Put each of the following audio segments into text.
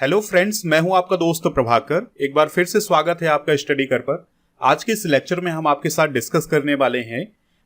Hello friends, मैं हूं आपका दोस्त प्रभाकर। एक बार फिर से स्वागत है आपका स्टडी कर पर। आज के इस लेक्चर में हम आपके साथ डिस्कस करने वाले हैं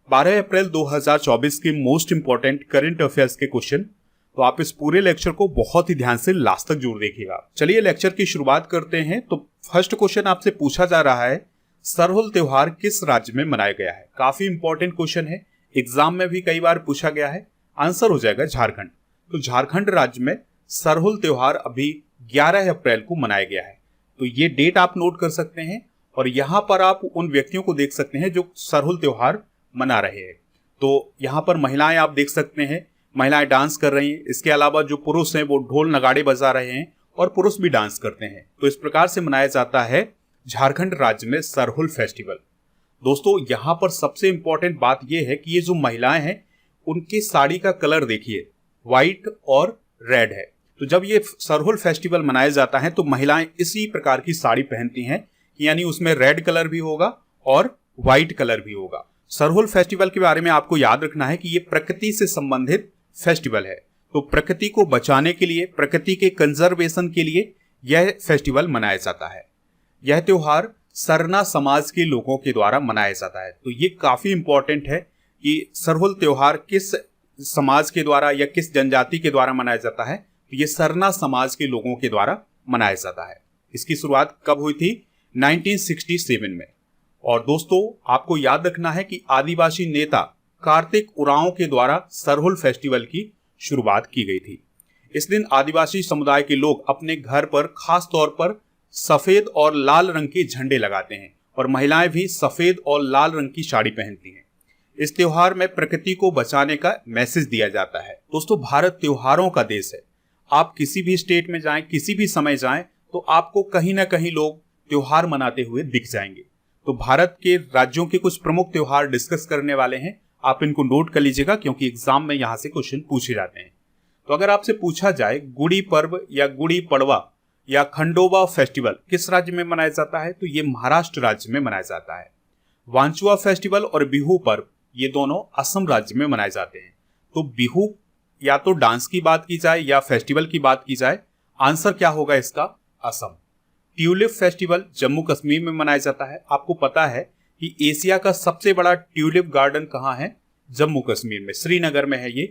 12 अप्रैल 2024 के मोस्ट इंपॉर्टेंट करंट अफेयर्स के क्वेश्चन। तो आप इस पूरे लेक्चर को बहुत ही ध्यान से लास्ट तक जरूर देखिएगा। चलिए लेक्चर की शुरुआत करते हैं। तो फर्स्ट क्वेश्चन आपसे पूछा जा रहा है, सरहुल त्योहार किस राज्य में मनाया गया है। काफी इंपॉर्टेंट क्वेश्चन है, एग्जाम में भी कई बार पूछा गया है। आंसर हो जाएगा झारखंड। तो झारखंड राज्य में सरहुल त्योहार अभी 11 अप्रैल को मनाया गया है। तो ये डेट आप नोट कर सकते हैं और यहाँ पर आप उन व्यक्तियों को देख सकते हैं जो सरहुल त्योहार मना रहे हैं। तो यहाँ पर महिलाएं आप देख सकते हैं, महिलाएं डांस कर रही हैं। इसके अलावा जो पुरुष हैं वो ढोल नगाड़े बजा रहे हैं और पुरुष भी डांस करते हैं। तो इस प्रकार से मनाया जाता है झारखंड राज्य में सरहुल फेस्टिवल। दोस्तों, यहाँ पर सबसे इंपॉर्टेंट बात यह है कि ये जो महिलाएं हैं उनकी साड़ी का कलर देखिए, व्हाइट और रेड है। तो जब ये सरहुल फेस्टिवल मनाया जाता है तो महिलाएं इसी प्रकार की साड़ी पहनती हैं, यानी उसमें रेड कलर भी होगा और व्हाइट कलर भी होगा। सरहुल फेस्टिवल के बारे में आपको याद रखना है कि ये प्रकृति से संबंधित फेस्टिवल है। तो प्रकृति को बचाने के लिए, प्रकृति के कंजर्वेशन के लिए यह फेस्टिवल मनाया जाता है। यह त्योहार सरना समाज के लोगों के द्वारा मनाया जाता है। तो ये काफी इंपॉर्टेंट है कि सरहुल त्योहार किस समाज के द्वारा या किस जनजाति के द्वारा मनाया जाता है। तो ये सरना समाज के लोगों के द्वारा मनाया जाता है। इसकी शुरुआत कब हुई थी? 1967 में। और दोस्तों, आपको याद रखना है कि आदिवासी नेता कार्तिक उरांव के द्वारा सरहुल फेस्टिवल की शुरुआत की गई थी। इस दिन आदिवासी समुदाय के लोग अपने घर पर खास तौर पर सफेद और लाल रंग के झंडे लगाते हैं और महिलाएं भी सफेद और लाल रंग की साड़ी पहनती हैं। इस त्योहार में प्रकृति को बचाने का मैसेज दिया जाता है। दोस्तों, भारत त्योहारों का देश है। आप किसी भी स्टेट में जाएं, किसी भी समय जाएं, तो आपको कहीं ना कहीं लोग त्योहार मनाते हुए दिख जाएंगे। तो भारत के राज्यों के कुछ प्रमुख त्योहार डिस्कस करने वाले हैं। आप इनको नोट कर लीजिएगा क्योंकि एग्जाम में यहां से क्वेश्चन पूछे जाते हैं। तो अगर आपसे पूछा जाए गुड़ी पर्व या गुड़ी पड़वा या खंडोबा फेस्टिवल किस राज्य में मनाया जाता है, तो ये महाराष्ट्र राज्य में मनाया जाता है। वांचुआ फेस्टिवल और बिहू पर्व ये दोनों असम राज्य में मनाए जाते हैं। तो बिहू या तो डांस की बात की जाए या फेस्टिवल की बात की जाए, आंसर क्या होगा इसका? असम। ट्यूलिप फेस्टिवल जम्मू कश्मीर में मनाया जाता है। आपको पता है कि एशिया का सबसे बड़ा ट्यूलिप गार्डन कहाँ है? जम्मू कश्मीर में, श्रीनगर में है ये।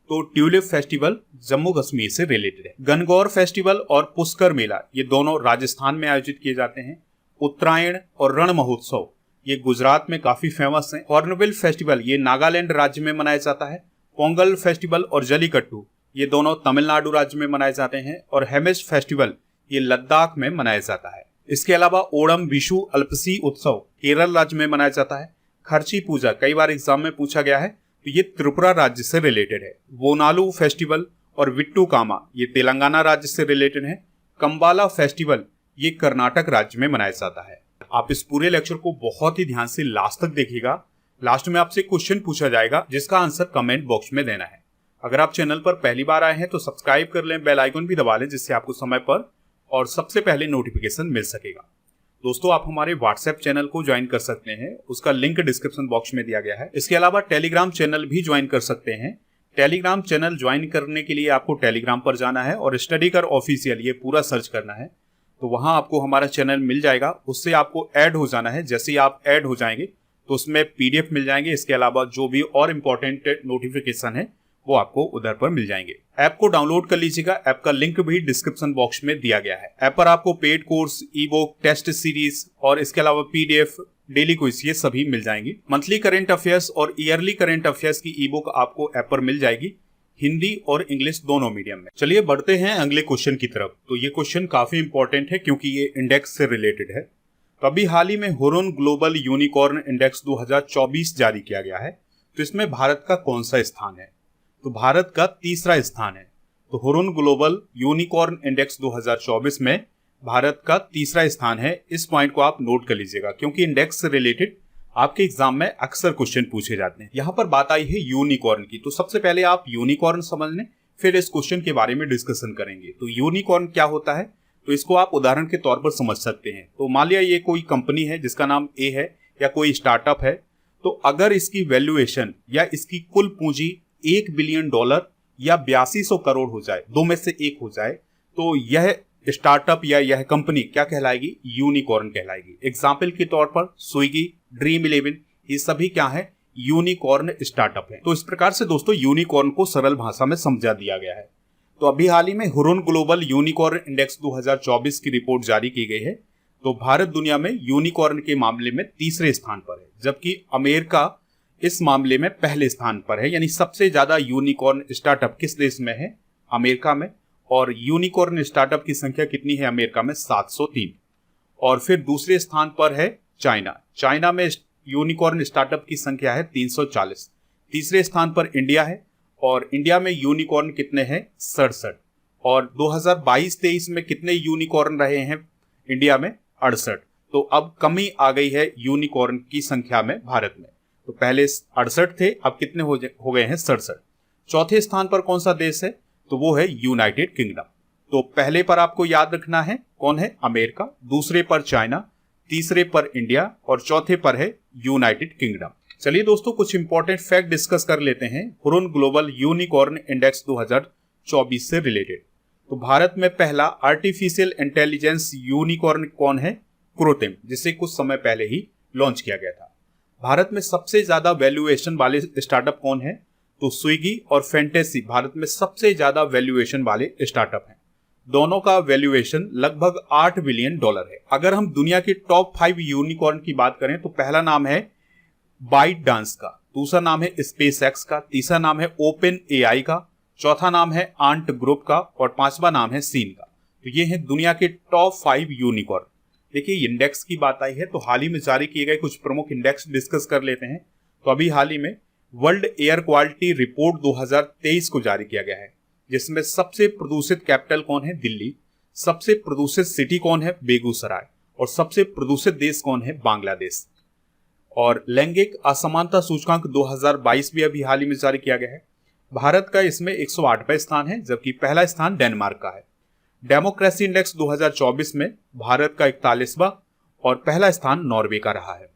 तो ट्यूलिप फेस्टिवल जम्मू कश्मीर से रिलेटेड है। गणगौर फेस्टिवल और पुष्कर मेला ये दोनों राजस्थान में आयोजित किए जाते हैं। उत्तरायण और रण महोत्सव ये गुजरात में काफी फेमस है। हॉर्नबिल फेस्टिवल ये नागालैंड राज्य में मनाया जाता है। पोंगल फेस्टिवल और जलीकट्टू ये दोनों तमिलनाडु राज्य में मनाए जाते हैं। और हेमिस फेस्टिवल ये लद्दाख में मनाया जाता है। इसके अलावा ओणम, विशु, अल्पसी उत्सव केरल राज्य में मनाया जाता है। खर्ची पूजा कई बार एग्जाम में पूछा गया है, तो ये त्रिपुरा राज्य से रिलेटेड है। वोनालू फेस्टिवल और विट्टू कामा ये तेलंगाना राज्य से रिलेटेड है। कंबाला फेस्टिवल ये कर्नाटक राज्य में मनाया जाता है। आप इस पूरे लेक्चर को बहुत ही ध्यान से लास्ट तक देखिएगा। लास्ट में आपसे क्वेश्चन पूछा जाएगा जिसका आंसर कमेंट बॉक्स में देना है। अगर आप चैनल पर पहली बार आए हैं तो सब्सक्राइब कर लें, बेल आइकन भी दबा लें जिससे आपको समय पर और सबसे पहले नोटिफिकेशन मिल सकेगा। दोस्तों, आप हमारे व्हाट्सएप चैनल को ज्वाइन कर सकते हैं, उसका लिंक डिस्क्रिप्शन बॉक्स में दिया गया है। इसके अलावा टेलीग्राम चैनल भी ज्वाइन कर सकते हैं। टेलीग्राम चैनल ज्वाइन करने के लिए आपको टेलीग्राम पर जाना है और स्टडी कर ऑफिशियल ये पूरा सर्च करना है। तो वहां आपको हमारा चैनल मिल जाएगा, उससे आपको ऐड हो जाना है। जैसे ही आप ऐड हो जाएंगे तो उसमें पीडीएफ मिल जाएंगे। इसके अलावा जो भी और इम्पोर्टेंट नोटिफिकेशन है वो आपको उधर पर मिल जाएंगे। ऐप को डाउनलोड कर लीजिएगा, ऐप का लिंक भी डिस्क्रिप्शन बॉक्स में दिया गया है। ऐप पर आपको paid course, ebook, test series और इसके अलावा पीडीएफ, डेली क्विज ये सभी मिल जाएंगी। मंथली करंट अफेयर्स और ईयरली करंट अफेयर्स की ई बुक आपको ऐप पर मिल जाएगी, हिंदी और इंग्लिश दोनों मीडियम में। चलिए बढ़ते हैं अगले क्वेश्चन की तरफ। तो ये क्वेश्चन काफी इंपॉर्टेंट है क्योंकि ये इंडेक्स से रिलेटेड है। तो अभी हाल ही में हुरुन ग्लोबल यूनिकॉर्न इंडेक्स 2024 जारी किया गया है। तो इसमें भारत का कौन सा स्थान है? तो भारत का तीसरा स्थान है। तो हुरुन ग्लोबल यूनिकॉर्न इंडेक्स 2024 में भारत का तीसरा स्थान है। इस पॉइंट को आप नोट कर लीजिएगा क्योंकि इंडेक्स से रिलेटेड आपके एग्जाम में अक्सर क्वेश्चन पूछे जाते हैं। यहाँ पर बात आई है यूनिकॉर्न की। तो सबसे पहले आप यूनिकॉर्न समझ लें, फिर इस क्वेश्चन के बारे में डिस्कशन करेंगे। तो यूनिकॉर्न क्या होता है, तो इसको आप उदाहरण के तौर पर समझ सकते हैं। तो मान लिया ये कोई कंपनी है जिसका नाम ए है या कोई स्टार्टअप है। तो अगर इसकी वैल्यूएशन या इसकी कुल पूंजी $1 बिलियन या 8200 करोड़ हो जाए, दो में से एक हो जाए, तो यह स्टार्टअप या यह कंपनी क्या कहलाएगी? यूनिकॉर्न कहलाएगी। एग्जाम्पल के तौर पर स्विगी, ड्रीम 11, ये सभी क्या है? यूनिकॉर्न स्टार्टअप है। तो इस प्रकार से दोस्तों यूनिकॉर्न को सरल भाषा में समझा दिया गया है। तो अभी हाल ही में हुरुन ग्लोबल यूनिकॉर्न इंडेक्स 2024 की रिपोर्ट जारी की गई है। तो भारत दुनिया में यूनिकॉर्न के मामले में तीसरे स्थान पर है, जबकि अमेरिका इस मामले में पहले स्थान पर है। यानी सबसे ज्यादा यूनिकॉर्न स्टार्टअप किस देश में है? अमेरिका में। और यूनिकॉर्न स्टार्टअप की संख्या कितनी है अमेरिका में? 703। और फिर दूसरे स्थान पर है चाइना। चाइना में यूनिकॉर्न स्टार्टअप की संख्या है 340। तीसरे स्थान पर इंडिया है, और इंडिया में यूनिकॉर्न कितने हैं? 67। और 2022-23 में कितने यूनिकॉर्न रहे हैं इंडिया में? 68। तो अब कमी आ गई है यूनिकॉर्न की संख्या में भारत में। तो पहले 68 थे, अब कितने हो गए हैं? 67। चौथे स्थान पर कौन सा देश है? तो वो है यूनाइटेड किंगडम। तो पहले पर आपको याद रखना है कौन है? अमेरिका। दूसरे पर चाइना, तीसरे पर इंडिया, और चौथे पर है यूनाइटेड किंगडम। चलिए दोस्तों कुछ इंपॉर्टेंट फैक्ट डिस्कस कर लेते हैं हुरुन ग्लोबल यूनिकॉर्न इंडेक्स 2024 से रिलेटेड। तो भारत में पहला आर्टिफिशियल इंटेलिजेंस यूनिकॉर्न कौन है? क्रोतेम, जिसे कुछ समय पहले ही लॉन्च किया गया था। भारत में सबसे ज्यादा वैल्यूएशन वाले स्टार्टअप कौन है? तो स्विगी और फैंटेसी भारत में सबसे ज्यादा वैल्यूएशन वाले स्टार्टअप हैं। दोनों का वैल्यूएशन लगभग $8 बिलियन है। अगर हम दुनिया के टॉप 5 यूनिकॉर्न की बात करें तो पहला नाम है बाइट डांस का, दूसरा नाम है स्पेस एक्स का, तीसरा नाम है ओपन एआई का, चौथा नाम है आंट ग्रुप का, और पांचवा नाम है सीन का। तो ये है दुनिया के टॉप 5 यूनिकॉर्न। देखिए इंडेक्स की बात आई है तो हाल ही में जारी किए गए कुछ प्रमुख इंडेक्स डिस्कस कर लेते हैं। तो अभी हाल ही में वर्ल्ड एयर क्वालिटी रिपोर्ट 2023 को जारी किया गया है, जिसमें सबसे प्रदूषित कैपिटल कौन है? दिल्ली। सबसे प्रदूषित सिटी कौन है? बेगूसराय। और सबसे प्रदूषित देश कौन है? बांग्लादेश। और लैंगिक असमानता सूचकांक 2022 भी अभी हाल ही में जारी किया गया है। भारत का इसमें 108वां स्थान है, जबकि पहला स्थान डेनमार्क का है। डेमोक्रेसी इंडेक्स 2024 में भारत का 41वां और पहला स्थान नॉर्वे का रहा है।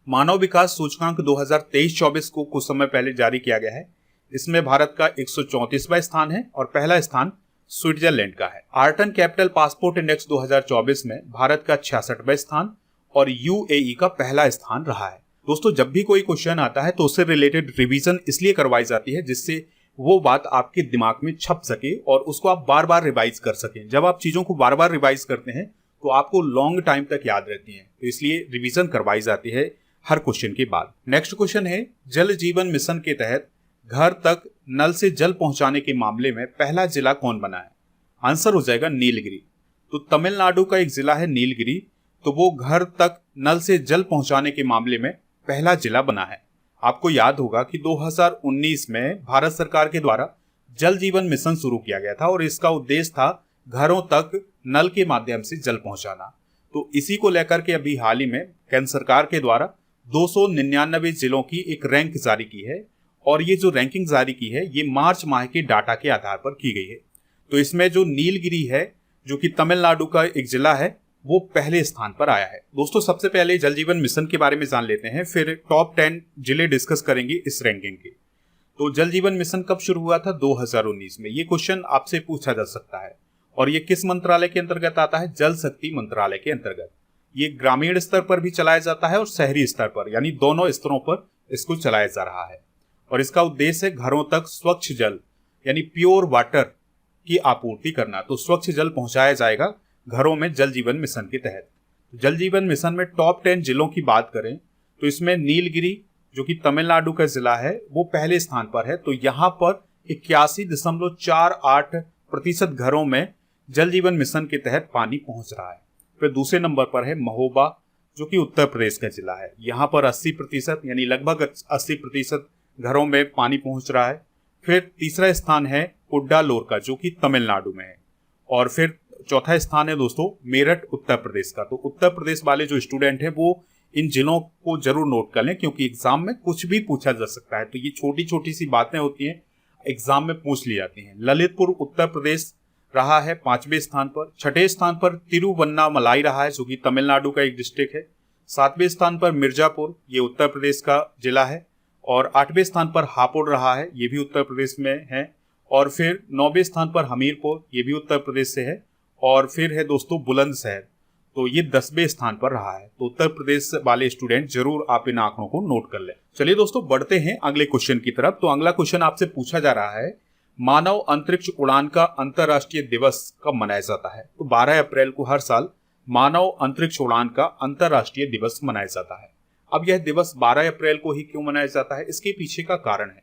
मानव विकास सूचकांक 2023-24 को कुछ समय पहले जारी किया गया है। इसमें भारत का 134वां स्थान है और पहला स्थान स्विट्जरलैंड का है। Art and capital passport index 2024 में भारत का 66वां स्थान और यूएई का पहला स्थान रहा है। दोस्तों जब भी कोई क्वेश्चन आता है तो उससे रिलेटेड रिवीजन इसलिए करवाई जाती है जिससे वो बात आपके दिमाग में छप सके और उसको आप बार बार रिवाइज कर सकें। जब आप चीजों को बार बार रिवाइज करते हैं तो आपको लॉन्ग टाइम तक याद रहती हैं, तो इसलिए रिवीजन करवाई जाती है हर क्वेश्चन के बाद। नेक्स्ट क्वेश्चन है, जल जीवन मिशन के तहत घर तक नल से जल पहुंचाने के मामले में पहला जिला कौन बना है? आंसर हो जाएगा नीलगिरी। तो तमिलनाडु का एक जिला है नीलगिरी, तो वो घर तक नल से जल पहुंचाने के मामले में पहला जिला बना है। आपको याद होगा कि 2019 में भारत सरकार के द्वारा जल जीवन मिशन शुरू किया गया था और इसका उद्देश्य था घरों तक नल के माध्यम से जल पहुंचाना। तो इसी को लेकर के अभी हाल ही में केंद्र सरकार के द्वारा 299 जिलों की एक रैंक जारी की है, और ये जो रैंकिंग जारी की है ये मार्च माह के डाटा के आधार पर की गई है। तो इसमें जो नीलगिरी है जो कि तमिलनाडु का एक जिला है वो पहले स्थान पर आया है। दोस्तों सबसे पहले जल जीवन मिशन के बारे में जान लेते हैं, फिर टॉप 10 जिले डिस्कस करेंगे इस रैंकिंग के। तो जल जीवन मिशन कब शुरू हुआ था? 2019 में। ये क्वेश्चन आपसे पूछा जा सकता है। और ये किस मंत्रालय के अंतर्गत आता है? जल शक्ति मंत्रालय के अंतर्गत। ये ग्रामीण स्तर पर भी चलाया जाता है और शहरी स्तर पर, यानी दोनों स्तरों पर इसको चलाया जा रहा है। और इसका उद्देश्य है घरों तक स्वच्छ जल यानी प्योर वाटर की आपूर्ति करना। तो स्वच्छ जल पहुंचाया जाएगा घरों में जल जीवन मिशन के तहत। जल जीवन मिशन में टॉप 10 जिलों की बात करें तो इसमें नीलगिरी जो कि तमिलनाडु का जिला है वो पहले स्थान पर है। तो यहाँ पर 81.48% घरों में जल जीवन मिशन के तहत पानी पहुंच रहा है। फिर दूसरे नंबर पर है महोबा जो कि उत्तर प्रदेश का जिला है। यहाँ पर 80% यानी लगभग 80% घरों में पानी पहुंच रहा है। फिर तीसरा स्थान है कुड्डालोर का जो कि तमिलनाडु में है। और फिर चौथा स्थान है दोस्तों मेरठ उत्तर प्रदेश का। तो उत्तर प्रदेश वाले जो स्टूडेंट हैं वो इन जिलों को जरूर नोट कर लें, क्योंकि एग्जाम में कुछ भी पूछा जा सकता है। तो ये छोटी छोटी सी बातें होती हैं, एग्जाम में पूछ ली जाती हैं। ललितपुर उत्तर प्रदेश रहा है 5वें स्थान पर। 6ठे स्थान पर तिरुवन्नामलाई रहा है जो कि तमिलनाडु का एक डिस्ट्रिक्ट है। 7वें स्थान पर मिर्जापुर, ये उत्तर प्रदेश का जिला है। और 8वें स्थान पर हापुड़ रहा है, ये भी उत्तर प्रदेश में है। और फिर 9वें स्थान पर हमीरपुर, ये भी उत्तर प्रदेश से है। और फिर है दोस्तों बुलंदशहर, तो ये 10वें स्थान पर रहा है। तो उत्तर प्रदेश वाले स्टूडेंट जरूर आप इन आंकड़ों को नोट कर लें। चलिए दोस्तों बढ़ते हैं अगले क्वेश्चन की तरफ। तो अगला क्वेश्चन आपसे पूछा जा रहा है, मानव अंतरिक्ष उड़ान का अंतर्राष्ट्रीय दिवस कब मनाया जाता है? तो 12 अप्रैल को हर साल मानव अंतरिक्ष उड़ान का अंतर्राष्ट्रीय दिवस मनाया जाता है। अब यह दिवस 12 अप्रैल को ही क्यों मनाया जाता है, इसके पीछे का कारण है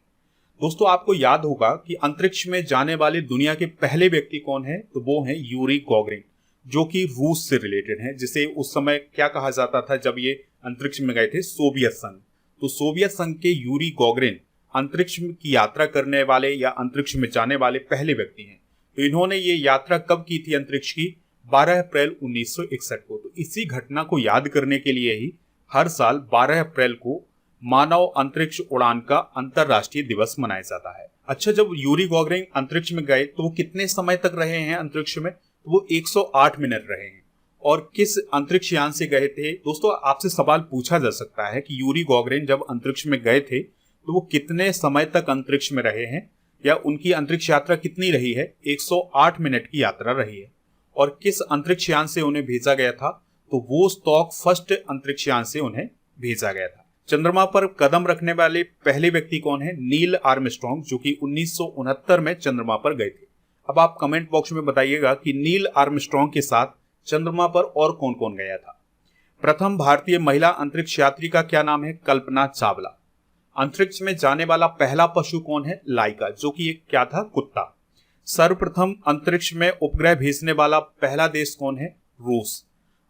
दोस्तों, आपको याद होगा कि अंतरिक्ष में जाने वाले दुनिया के पहले व्यक्ति कौन है? तो वो है यूरी गॉगरिन, जो कि रूस से रिलेटेड है, जिसे उस समय क्या कहा जाता था जब ये अंतरिक्ष में गए थे? सोवियत संघ। तो सोवियत संघ के यूरी गॉगरिन अंतरिक्ष की यात्रा करने वाले या अंतरिक्ष में जाने वाले पहले व्यक्ति हैं। तो इन्होंने ये यात्रा कब की थी अंतरिक्ष की? 12 अप्रैल 1961 को। तो इसी घटना को याद करने के लिए ही हर साल 12 अप्रैल को मानव अंतरिक्ष उड़ान का अंतर्राष्ट्रीय दिवस मनाया जाता है। अच्छा, जब यूरी गॉगरिन अंतरिक्ष में गए तो वो कितने समय तक रहे हैं अंतरिक्ष में? तो वो 108 मिनट रहे हैं। और किस अंतरिक्ष यान से गए थे? दोस्तों आपसे सवाल पूछा जा सकता है कि यूरी गॉगरिन जब अंतरिक्ष में गए थे तो वो कितने समय तक अंतरिक्ष में रहे हैं, या उनकी अंतरिक्ष यात्रा कितनी रही है? 108 मिनट की यात्रा रही है। और किस अंतरिक्ष यान से उन्हें भेजा गया था? तो वोस्टॉक फर्स्ट अंतरिक्ष यान से उन्हें भेजा गया था। चंद्रमा पर कदम रखने वाले पहले व्यक्ति कौन है? नील आर्मस्ट्रॉन्ग, जो कि 1969 में चंद्रमा पर गए थे। अब आप कमेंट बॉक्स में बताइएगा कि नील आर्मस्ट्रॉन्ग के साथ चंद्रमा पर और कौन कौन गया था। प्रथम भारतीय महिला अंतरिक्ष यात्री का क्या नाम है? कल्पना चावला। अंतरिक्ष में जाने वाला पहला पशु कौन है? लाइका, जो कि एक क्या था? कुत्ता। सर्वप्रथम अंतरिक्ष में उपग्रह भेजने वाला पहला देश कौन है? रूस।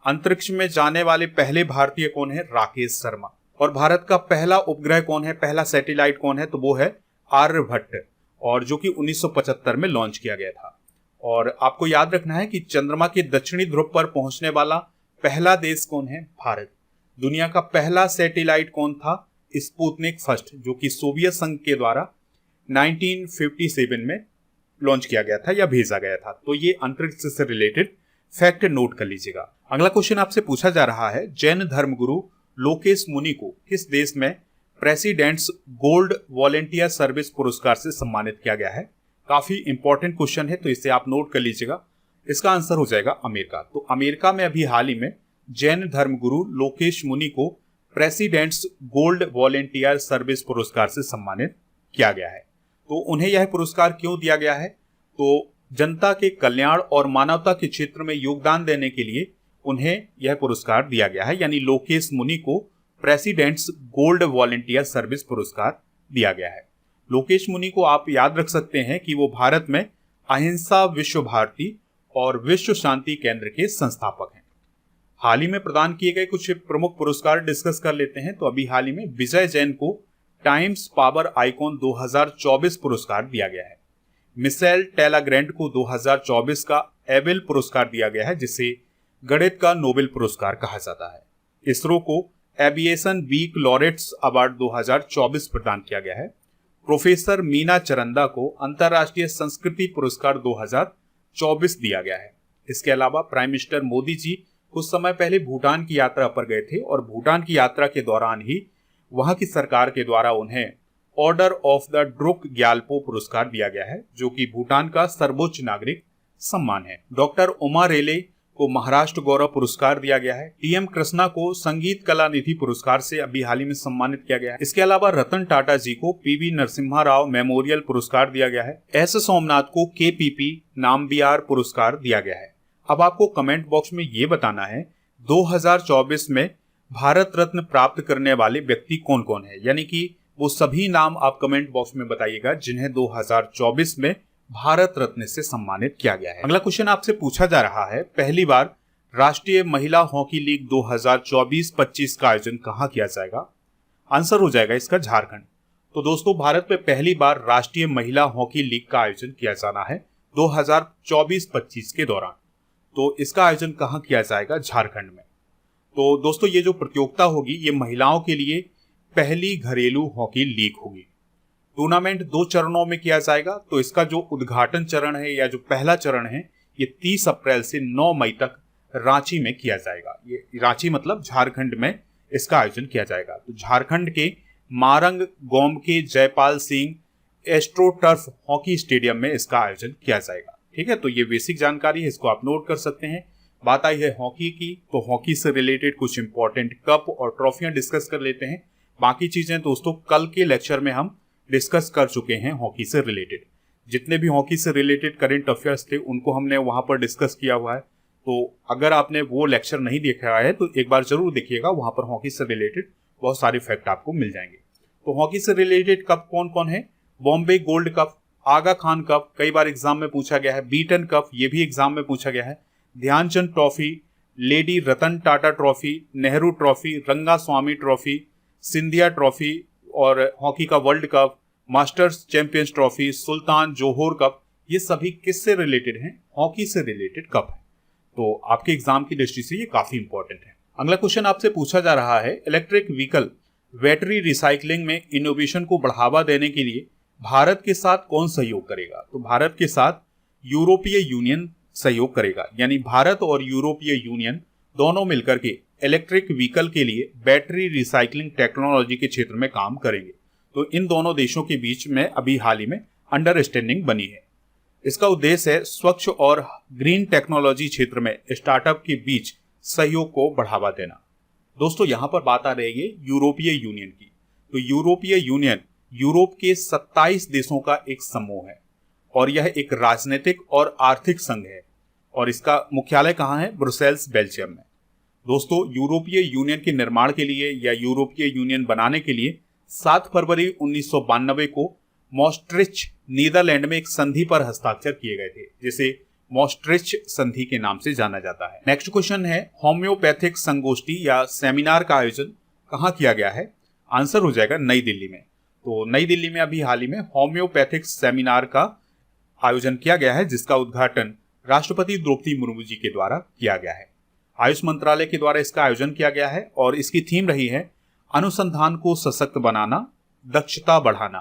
अंतरिक्ष में जाने वाले पहले भारतीय कौन है? राकेश शर्मा। और भारत का पहला उपग्रह कौन है? पहला सैटेलाइट कौन है? तो वो है आर्यभट्ट, और जो कि 1975 में लॉन्च किया गया था। और आपको याद रखना है कि चंद्रमा के दक्षिणी ध्रुव पर पहुंचने वाला पहला देश कौन है? भारत। दुनिया का पहला सैटेलाइट कौन था? स्पुतनिक फर्स्ट, जो कि सोवियत संघ के द्वारा 1957 में लॉन्च किया गया था या भेजा गया था। तो ये अंतरिक्ष से रिलेटेड फैक्ट नोट कर लीजिएगा। अगला क्वेश्चन आपसे पूछा जा रहा है, जैन धर्मगुरु लोकेश मुनि को किस देश में प्रेसिडेंट्स गोल्ड वॉलेंटियर सर्विस पुरस्कार से सम्मानित किया गया है? काफी इंपॉर्टेंट क्वेश्चन है, तो इसे आप नोट कर लीजिएगा। इसका आंसर हो जाएगा अमेरिका। तो अमेरिका में अभी हाल ही में जैन धर्मगुरु लोकेश मुनि को प्रेसिडेंट्स गोल्ड वॉलेंटियर सर्विस पुरस्कार से सम्मानित किया गया है। तो उन्हें यह पुरस्कार क्यों दिया गया है? तो जनता के कल्याण और मानवता के क्षेत्र में योगदान देने के लिए उन्हें यह पुरस्कार दिया गया है, यानी लोकेश मुनि को प्रेसिडेंट्स गोल्ड वॉलेंटियर सर्विस पुरस्कार दिया गया है। लोकेश मुनि को आप याद रख सकते हैं कि वो भारत में अहिंसा विश्व भारती और विश्व शांति केंद्र के संस्थापक हैं। हाल ही में प्रदान किए गए कुछ प्रमुख पुरस्कार डिस्कस कर लेते हैं। तो अभी हाल ही में विजय जैन को टाइम्स पावर आइकॉन 2024 पुरस्कार दिया गया है। मिशेल टेलाग्रैंड को 2024 का एबेल पुरस्कार दिया गया है, जिसे गणित का नोबेल पुरस्कार कहा जाता है। इसरो को एविएशन वीक लॉरेट्स अवार्ड 2024 प्रदान किया गया है। प्रोफेसर मीना चरंदा को अंतर्राष्ट्रीय संस्कृति पुरस्कार 2024 दिया गया है। इसके अलावा प्राइम मिनिस्टर मोदी जी कुछ समय पहले भूटान की यात्रा पर गए थे, और भूटान की यात्रा के दौरान ही वहां की सरकार के द्वारा उन्हें order of the Druk Gyalpo पुरस्कार दिया गया है, जो कि भूटान का सर्वोच्च नागरिक सम्मान है। डॉक्टर उमा रेले को महाराष्ट्र गौरव पुरस्कार दिया गया है। टीएम कृष्णा को संगीत कला निधि पुरस्कार से अभी हाल ही में सम्मानित किया गया है। इसके अलावा रतन टाटा जी को पीवी नरसिम्हा राव मेमोरियल पुरस्कार दिया गया है। एस सोमनाथ को केपीपी नामबियार पुरस्कार दिया गया है। अब आपको कमेंट बॉक्स में ये बताना है 2024 में भारत रत्न प्राप्त करने वाले व्यक्ति कौन कौन है, यानी कि वो सभी नाम आप कमेंट बॉक्स में बताइएगा जिन्हें 2024 में भारत रत्न से सम्मानित किया गया है। अगला क्वेश्चन आपसे पूछा जा रहा है, पहली बार राष्ट्रीय महिला हॉकी लीग 2024-25 का आयोजन कहां किया जाएगा? आंसर हो जाएगा इसका झारखंड। तो दोस्तों भारत में पहली बार राष्ट्रीय महिला हॉकी लीग का आयोजन किया जाना है 2024-25 के दौरान। तो इसका आयोजन कहां किया जाएगा? झारखंड में। तो दोस्तों ये जो प्रतियोगिता होगी ये महिलाओं के लिए पहली घरेलू हॉकी लीग होगी। टूर्नामेंट 2 चरणों में किया जाएगा। तो इसका जो उद्घाटन चरण है या जो पहला चरण है ये 30 अप्रैल से 9 मई तक रांची में किया जाएगा। ये रांची मतलब झारखंड में इसका आयोजन किया जाएगा। तो झारखंड के मारंग गोम के Jaipal Singh astroturf hockey stadium में इसका आयोजन किया जाएगा। ठीक है, तो ये बेसिक जानकारी है, इसको आप नोट कर सकते हैं। बात आई है हॉकी की, तो हॉकी से रिलेटेड कुछ इंपॉर्टेंट कप और ट्रॉफियां डिस्कस कर लेते हैं। बाकी चीजें दोस्तों कल के लेक्चर में हम डिस्कस कर चुके हैं हॉकी से रिलेटेड। जितने भी हॉकी से रिलेटेड करंट अफेयर्स थे उनको हमने वहां पर डिस्कस किया हुआ है, तो अगर आपने वो लेक्चर नहीं देखा है तो एक बार जरूर देखिएगा, वहां पर हॉकी से रिलेटेड बहुत सारे फैक्ट आपको मिल जाएंगे। तो हॉकी से रिलेटेड कप कौन कौन है? बॉम्बे गोल्ड कप, आगा खान कप, कई बार एग्जाम में पूछा गया है। बीटन कप, ये भी एग्जाम में पूछा गया है। Dhyan Chand trophy, lady Ratan Tata trophy, Nehru trophy, Ranga Swamy trophy, Scindia trophy और हॉकी का world cup, masters champions trophy, Sultan Johor cup, ये सभी किससे रिलेटेड हैं? हॉकी से रिलेटेड कप है। तो आपके एग्जाम की दृष्टि से ये काफी इंपॉर्टेंट है। अगला क्वेश्चन आपसे पूछा जा रहा है, इलेक्ट्रिक व्हीकल बैटरी रिसाइकलिंग में इनोवेशन को बढ़ावा देने के लिए भारत के साथ कौन सहयोग करेगा? तो भारत के साथ यूरोपीय यूनियन सहयोग करेगा, यानी भारत और यूरोपीय यूनियन दोनों मिलकर के इलेक्ट्रिक व्हीकल के लिए बैटरी रिसाइकलिंग टेक्नोलॉजी के क्षेत्र में काम करेंगे। तो इन दोनों देशों के बीच में अभी हाल ही में अंडरस्टैंडिंग बनी है। इसका उद्देश्य है स्वच्छ और ग्रीन टेक्नोलॉजी क्षेत्र में स्टार्टअप के बीच सहयोग को बढ़ावा देना। दोस्तों यहां पर बात आ रही है यूरोपीय यूनियन की। तो यूरोपीय यूनियन यूरोप के 27 देशों का एक समूह है और यह एक राजनीतिक और आर्थिक संघ है और इसका मुख्यालय कहां है? ब्रुसेल्स, बेल्जियम में। दोस्तों यूरोपीय यूनियन के निर्माण के लिए या यूरोपीय यूनियन बनाने के लिए 7 फरवरी 1992 को मॉस्ट्रिच नीदरलैंड में एक संधि पर हस्ताक्षर किए गए थे, जिसे मॉस्ट्रिच संधि के नाम से जाना जाता है। नेक्स्ट क्वेश्चन है, होम्योपैथिक संगोष्ठी या सेमिनार का आयोजन कहाँ किया गया है? आंसर हो जाएगा नई दिल्ली में। तो नई दिल्ली में अभी हाल ही में होम्योपैथिक सेमिनार का आयोजन किया गया है, जिसका उद्घाटन राष्ट्रपति द्रौपदी मुर्मू जी के द्वारा किया गया है। आयुष मंत्रालय के द्वारा इसका आयोजन किया गया है और इसकी थीम रही है अनुसंधान को सशक्त बनाना, दक्षता बढ़ाना।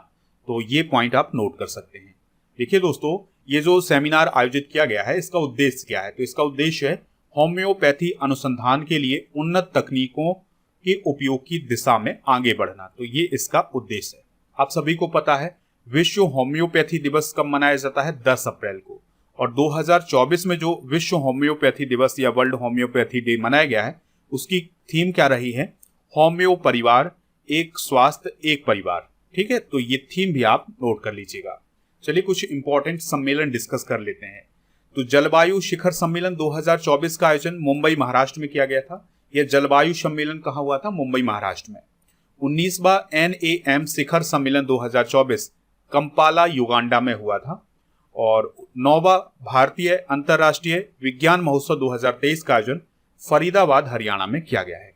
तो ये पॉइंट आप नोट कर सकते हैं। देखिए दोस्तों, ये जो सेमिनार आयोजित किया गया है इसका उद्देश्य क्या है? तो इसका उद्देश्य है होम्योपैथी अनुसंधान के लिए उन्नत तकनीकों के उपयोग की दिशा में आगे बढ़ना। तो ये इसका उद्देश्य है। आप सभी को पता है विश्व होम्योपैथी दिवस कब मनाया जाता है? 10 अप्रैल को। और 2024 में जो विश्व होम्योपैथी दिवस या वर्ल्ड होम्योपैथी डे मनाया गया है, उसकी थीम क्या रही है? होम्यो परिवार, एक स्वास्थ्य एक परिवार। ठीक है, तो ये थीम भी आप नोट कर लीजिएगा। चलिए कुछ इंपॉर्टेंट सम्मेलन डिस्कस कर लेते हैं। तो जलवायु शिखर सम्मेलन 2024 का आयोजन मुंबई महाराष्ट्र में किया गया था। यह जलवायु सम्मेलन कहाँ हुआ था? मुंबई महाराष्ट्र में। 19वां NAM शिखर सम्मेलन 2024 कंपाला युगांडा में हुआ था। और 9वां भारतीय अंतर्राष्ट्रीय विज्ञान महोत्सव 2023 का आयोजन फरीदाबाद हरियाणा में किया गया है।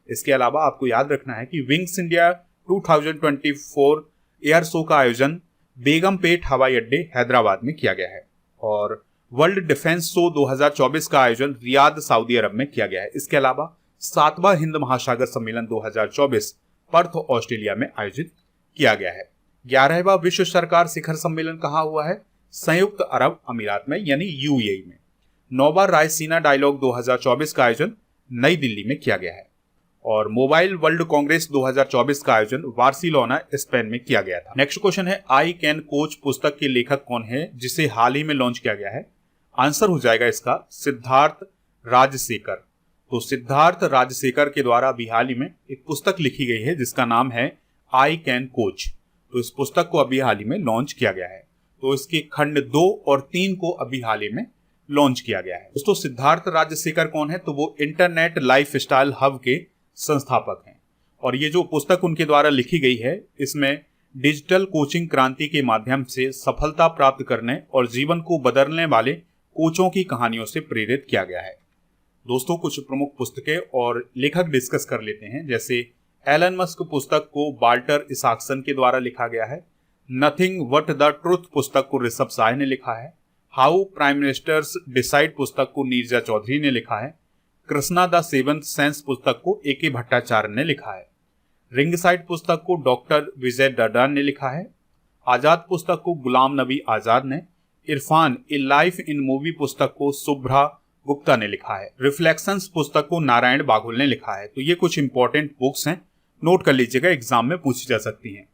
इसके अलावा आपको याद रखना है कि विंग्स इंडिया 2024 एयर शो का आयोजन बेगमपेट हवाई अड्डे हैदराबाद में किया गया है और वर्ल्ड डिफेंस शो 2024 का आयोजन रियाद सऊदी अरब में किया गया है। इसके अलावा 7वां हिंद महासागर सम्मेलन 2024 पर्थ ऑस्ट्रेलिया में आयोजित किया गया है। 11वां विश्व सरकार शिखर सम्मेलन कहाँ हुआ है? संयुक्त अरब अमीरात में, यानी UAE में। 9वां रायसीना डायलॉग 2024 का आयोजन नई दिल्ली में किया गया है और मोबाइल वर्ल्ड कांग्रेस 2024 का आयोजन बार्सिलोना, स्पेन में किया गया था। नेक्स्ट क्वेश्चन है, आई कैन कोच पुस्तक के लेखक कौन है, जिसे हाल ही में लॉन्च किया गया है? आंसर हो जाएगा इसका सिद्धार्थ राजशेखर। तो सिद्धार्थ राजशेखर के द्वारा अभी हाल ही में एक पुस्तक लिखी गई है जिसका नाम है आई कैन कोच। तो इस पुस्तक को अभी हाल ही में लॉन्च किया गया है। तो इसके खंड 2 और 3 को अभी हाल ही में लॉन्च किया गया है। दोस्तों सिद्धार्थ राजशेखर कौन है? तो वो इंटरनेट लाइफस्टाइल हब के संस्थापक हैं और ये जो पुस्तक उनके द्वारा लिखी गई है, इसमें डिजिटल कोचिंग क्रांति के माध्यम से सफलता प्राप्त करने और जीवन को बदलने वाले कोचों की कहानियों से प्रेरित किया गया है। दोस्तों कुछ प्रमुख पुस्तकें और लेखक डिस्कस कर लेते हैं। जैसे एलन मस्क पुस्तक को वाल्टर इसाक्सन के द्वारा लिखा गया है। नथिंग बट द ट्रुथ पुस्तक को ऋषभ साय ने लिखा है। हाउ प्राइम मिनिस्टर्स डिसाइड पुस्तक को नीरजा चौधरी ने लिखा है। कृष्णा द सेवंथ सेंस पुस्तक को AK भट्टाचार्य ने लिखा है। रिंग साइड पुस्तक को डॉक्टर विजय डडान ने लिखा है। आजाद पुस्तक को गुलाम नबी आजाद ने। इरफान ए लाइफ इन मूवी पुस्तक को शुभ्रा गुप्ता ने लिखा है। रिफ्लेक्शंस पुस्तक को नारायण बाघुल ने लिखा है। तो ये कुछ इंपॉर्टेंट बुक्स हैं, नोट कर लीजिएगा, एग्जाम में पूछी जा सकती हैं।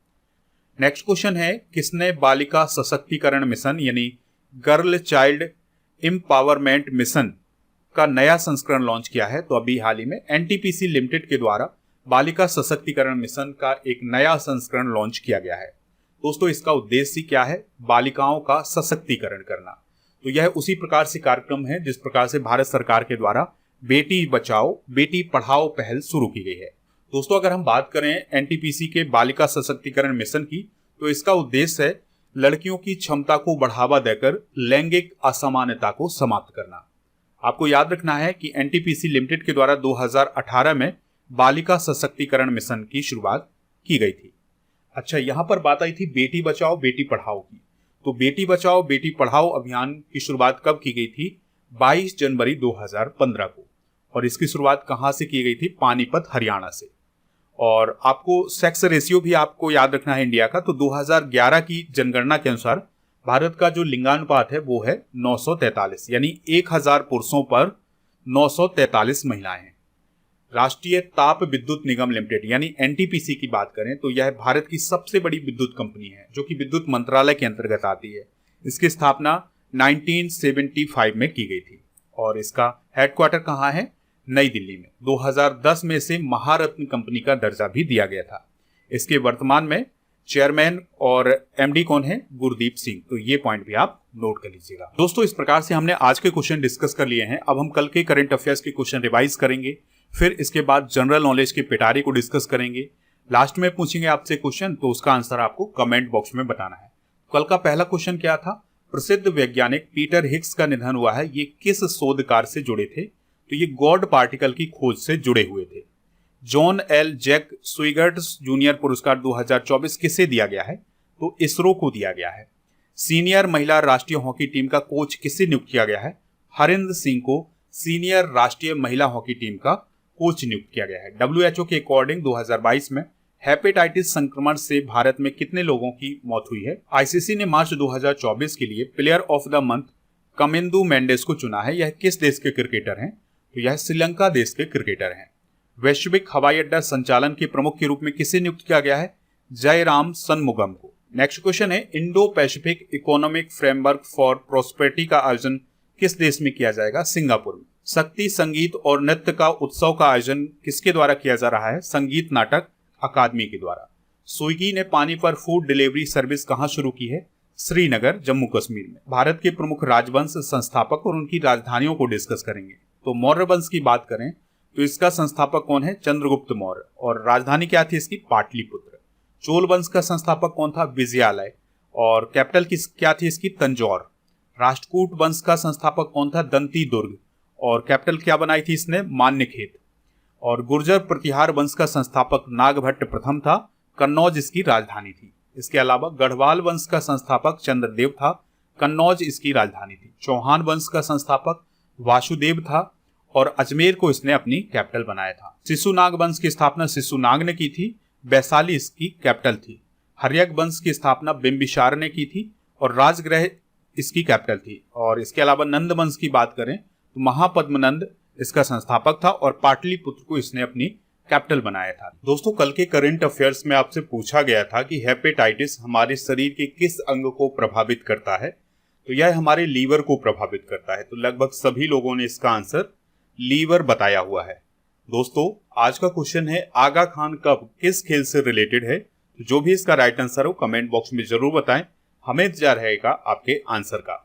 नेक्स्ट क्वेश्चन है, किसने बालिका सशक्तिकरण मिशन यानी गर्ल चाइल्ड एम्पावरमेंट मिशन का नया संस्करण लॉन्च किया है। तो अभी हाल ही में एनटीपीसी लिमिटेड के द्वारा बालिका सशक्तिकरण मिशन का एक नया संस्करण लॉन्च किया गया है। दोस्तों, इसका उद्देश्य क्या है? बालिकाओं का सशक्तिकरण करना। तो यह उसी प्रकार से कार्यक्रम है जिस प्रकार से भारत सरकार के द्वारा बेटी बचाओ बेटी पढ़ाओ पहल शुरू की गई है। दोस्तों, अगर हम बात करें एनटीपीसी के बालिका सशक्तिकरण मिशन की, तो इसका उद्देश्य है लड़कियों की क्षमता को बढ़ावा देकर लैंगिक असमानता को समाप्त करना। आपको याद रखना है कि एनटीपीसी लिमिटेड के द्वारा 2018 में बालिका सशक्तिकरण मिशन की शुरुआत की गई थी। अच्छा, यहां पर बात आई थी बेटी बचाओ बेटी पढ़ाओ की। तो बेटी बचाओ बेटी पढ़ाओ अभियान की शुरुआत कब की गई थी? 22 जनवरी 2015 को। और इसकी शुरुआत कहां से की गई थी? पानीपत, हरियाणा से। और आपको सेक्स रेशियो भी आपको याद रखना है इंडिया का। तो 2011 की जनगणना के अनुसार भारत का जो लिंगानुपात है वो है 943, यानी 1000 पुरुषों पर 943 महिलाएं हैं। राष्ट्रीय ताप विद्युत निगम लिमिटेड यानी एनटीपीसी की बात करें तो यह भारत की सबसे बड़ी विद्युत कंपनी है जो कि विद्युत मंत्रालय के अंतर्गत आती है। इसकी स्थापना 1975 में की गई थी और इसका हेडक्वार्टर कहाँ है? नई दिल्ली में। 2010 में इसे महारत्न कंपनी का दर्जा भी दिया गया था। इसके वर्तमान में चेयरमैन और एमडी कौन है? गुरदीप सिंह। तो ये पॉइंट भी आप नोट कर लीजिएगा। दोस्तों, इस प्रकार से हमने आज के क्वेश्चन डिस्कस कर लिए हैं। अब हम कल के करंट अफेयर्स के क्वेश्चन रिवाइज करेंगे, फिर इसके बाद जनरल नॉलेज के पिटारे को डिस्कस करेंगे। लास्ट में पूछेंगे आपसे क्वेश्चन, तो उसका आंसर आपको कमेंट बॉक्स में बताना है। कल का पहला क्वेश्चन क्या था? प्रसिद्ध वैज्ञानिक पीटर हिग्स का निधन हुआ है, ये किस शोध कार्य से जुड़े थे? तो ये गॉड पार्टिकल की खोज से जुड़े हुए थे। जॉन एल जैक स्विगर्ट जूनियर पुरस्कार 2024 किसे दिया गया है? तो इसरो को दिया गया है। सीनियर महिला राष्ट्रीय हॉकी टीम का कोच किसे नियुक्त किया गया है? हरिंद्र सिंह को सीनियर राष्ट्रीय महिला हॉकी टीम का कोच नियुक्त किया गया है। WHO के अकॉर्डिंग 2022 में हेपेटाइटिस संक्रमण से भारत में कितने लोगों की मौत हुई है? आईसीसी ने मार्च 2024 के लिए player of the month Kamindu Mendis को चुना है। यह किस देश के क्रिकेटर हैं? तो यह श्रीलंका देश के क्रिकेटर हैं। वैश्विक हवाई अड्डा संचालन के प्रमुख के रूप में किसे नियुक्त किया गया है? जयराम सनमुगम को। नेक्स्ट क्वेश्चन है, Indo Pacific economic framework for prosperity का आयोजन किस देश में किया जाएगा? सिंगापुर में। शक्ति संगीत और नृत्य का उत्सव का आयोजन किसके द्वारा किया जा रहा है? संगीत नाटक अकादमी के द्वारा। स्विगी ने पानी पर फूड डिलीवरी सर्विस कहां शुरू की है? श्रीनगर, जम्मू कश्मीर में। भारत के प्रमुख राजवंश संस्थापक और उनकी राजधानियों को डिस्कस करेंगे। तो मौर्य वंश की बात करें तो इसका संस्थापक कौन है? चंद्रगुप्त मौर्य। और राजधानी क्या थी इसकी? पाटलिपुत्र। चोल वंश का संस्थापक कौन था? विजयालय। और कैपिटल क्या थी इसकी? तंजौर। राष्ट्रकूट वंश का संस्थापक कौन था? दंती दुर्ग। और कैपिटल क्या बनाई थी इसने? मान्यखेत। और गुर्जर प्रतिहार वंश का संस्थापक नागभट्ट प्रथम था, कन्नौज इसकी राजधानी थी। इसके अलावा गढ़वाल वंश का संस्थापक चंद्रदेव था, कन्नौज इसकी राजधानी थी। चौहान वंश का संस्थापक वासुदेव था और अजमेर को इसने अपनी कैपिटल बनाया था। शिशुनाग वंश की स्थापना शिशुनाग ने की थी, वैशाली इसकी कैपिटल थी। हर्यक वंश की स्थापना बिंबिसार ने की थी और राजगृह इसकी कैपिटल थी। और इसके अलावा नंद वंश की बात करें तो महापद्मनंद इसका संस्थापक था और पाटलिपुत्र को इसने अपनी कैपिटल बनाया था। दोस्तों, कल के करंट अफेयर्स में आपसे पूछा गया था कि हेपेटाइटिस हमारे शरीर के किस अंग को प्रभावित करता है? तो यह हमारे लीवर को प्रभावित करता है। तो लगभग सभी लोगों ने इसका आंसर लीवर बताया हुआ है। दोस्तों, आज का क्वेश्चन है आगा खान कब किस खेल से रिलेटेड है? तो जो भी इसका राइट आंसर हो कमेंट बॉक्स में जरूर बताएं, हमें इंतजार रहेगा आपके आंसर का।